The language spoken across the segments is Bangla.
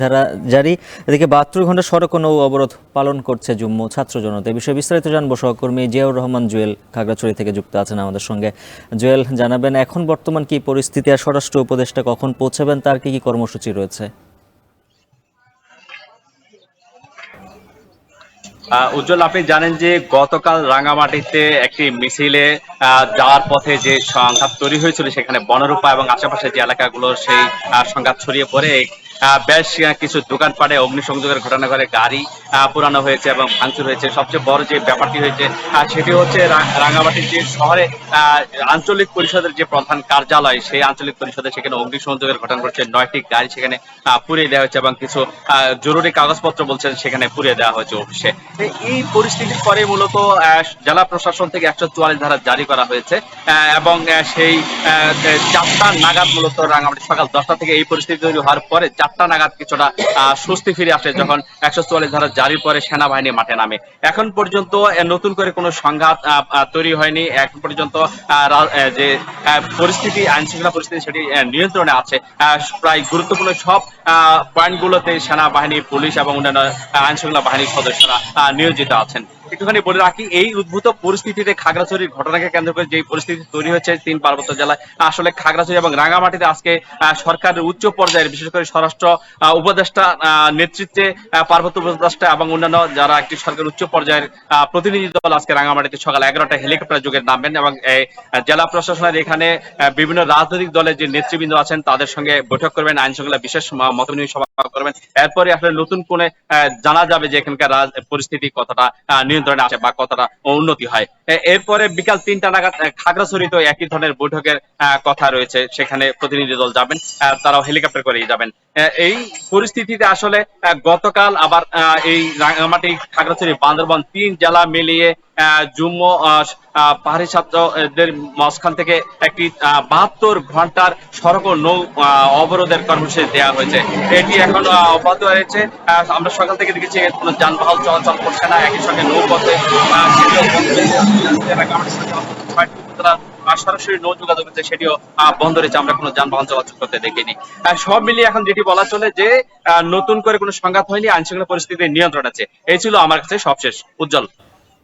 ধারা জারি। এদিকে ৭২ ঘন্টা সড়ক ও নৌ অবরোধ পালন করছে জুম্ম ছাত্র জনতা। এই বিষয়ে বিস্তারিত জানবো সহকর্মী জিয়াউর রহমান জুয়েল খাগড়াছড়ি থেকে যুক্ত আছেন আমাদের সঙ্গে। জুয়েল, জানাবেন এখন বর্তমান কি পরিস্থিতি আর স্বরাষ্ট্র উপদেষ্টা কখন পৌঁছাবেন, তার কি কি কর্মসূচি রয়েছে? উজ্জ্বল, আপনি জানেন যে গতকাল রাঙামাটিতে একটি মিছিলে যাওয়ার পথে যে সংঘাত তৈরি হয়েছিল, সেখানে বনরূপা এবং আশেপাশে যে এলাকাগুলো সেই সংঘাত ছড়িয়ে পড়ে বেশ কিছু দোকানপাটে অগ্নিসংযোগের ঘটনা ঘটে, গাড়ি পোড়ানো হয়েছে এবং ভাঙচুর হয়েছে। সবচেয়ে বড় যে ব্যাপারটি হয়েছে সেটি হচ্ছে রাঙামাটির যে শহরে আঞ্চলিক পরিষদের যে প্রধান কার্যালয়, সেই আঞ্চলিক পরিষদে সেখানে অগ্নিসংযোগের ঘটনা ঘটছে। 9টি গাড়ি সেখানে পুড়িয়ে দেওয়া হয়েছে এবং কিছু জরুরি কাগজপত্র বলছেন সেখানে পুড়িয়ে দেওয়া হয়েছে অফিসে। এই পরিস্থিতির পরে মূলত জেলা প্রশাসন থেকে 144 ধারা জারি করা হয়েছে এবং সেই 4টা নাগাদ মূলত রাঙামাটি সকাল 10টা থেকে এই পরিস্থিতি তৈরি হওয়ার পরে 4টা নাগাদ কিছুটা স্বস্তি ফিরে আসে যখন 144 ধারা জারির পরে সেনাবাহিনী মাঠে নামে। এখন পর্যন্ত নতুন করে কোনো সংঘাত তৈরি হয়নি। এখন পর্যন্ত যে পরিস্থিতি, আইন শৃঙ্খলা পরিস্থিতি, সেটি নিয়ন্ত্রণে আছে। প্রায় গুরুত্বপূর্ণ সব পয়েন্টগুলোতে সেনাবাহিনী, পুলিশ এবং অন্যান্য আইন শৃঙ্খলা বাহিনীর সদস্যরা নিয়োজিত আছেন। একটুখানি বলে রাখি, এই উদ্ভূত পরিস্থিতিতে খাগড়াছড়ির ঘটনাকে কেন্দ্র করে যে পরিস্থিতি তৈরি হয়েছে 3 পার্বত্য জেলায়, আসলে খাগড়াছড়ি এবং রাঙামাটিতে আজকে সরকারের উচ্চ পর্যায়ের, বিশেষ করে স্বরাষ্ট্র উপদেষ্টা নেতৃত্বে পার্বত্য উপদেষ্টা এবং অন্যান্য যারা একটি সরকারের উচ্চ পর্যায়ের প্রতিনিধি দল আজকে রাঙামাটিতে সকাল 11টা হেলিকপ্টার যোগে নামবেন এবং জেলা প্রশাসনের এখানে বিভিন্ন রাজনৈতিক দলের যে নেতৃবৃন্দ আছেন তাদের সঙ্গে বৈঠক করবেন, আইন শৃঙ্খলা বিশেষ মতবিনিময় সভা করবেন। এরপরে আসলে নতুন করে জানা যাবে যে এখানকার পরিস্থিতি কতটা নিয়ন্ত্রণে আসে বা কতটা উন্নতি হয়। এরপরে বিকাল 3টা নাগাদ খাগড়াছড়িতে একই ধরনের বৈঠকের কথা রয়েছে, সেখানে প্রতিনিধি দল যাবেন, তারাও হেলিকপ্টার করেই যাবেন। এই পরিস্থিতিতে আসলে গতকাল আবার এই রাঙামাটি, খাগড়াছড়ি, বান্দরবান 3 জেলা মিলিয়ে জুম্ম পাহাড়ি ছাত্রদের মাঝখান থেকে একটি 72 ঘন্টার সড়ক ও নৌ অবরোধের কর্মসূচি দেওয়া হয়েছে। এটি এখন অব্যাহত রয়েছে। আমরা সকাল থেকে দেখেছি কোনো যানবাহন চলাচল করছে না। একই সঙ্গে নৌপথে সরাসরি নৌ যোগাযোগ হচ্ছে, সেটিও বন্ধ রয়েছে। আমরা কোনো যানবাহন চলাচল করতে দেখিনি। সব মিলিয়ে এখন যেটি বলা চলে যে নতুন করে কোনো সংঘাত হয়নি, আইন শৃঙ্খলা পরিস্থিতি নিয়ন্ত্রণ আছে। এই ছিল আমার কাছে সবশেষ। উজ্জ্বল।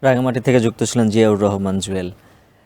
রাঙামাটি থেকে যুক্ত ছিলেন জিয়াউর রহমান জুয়েল।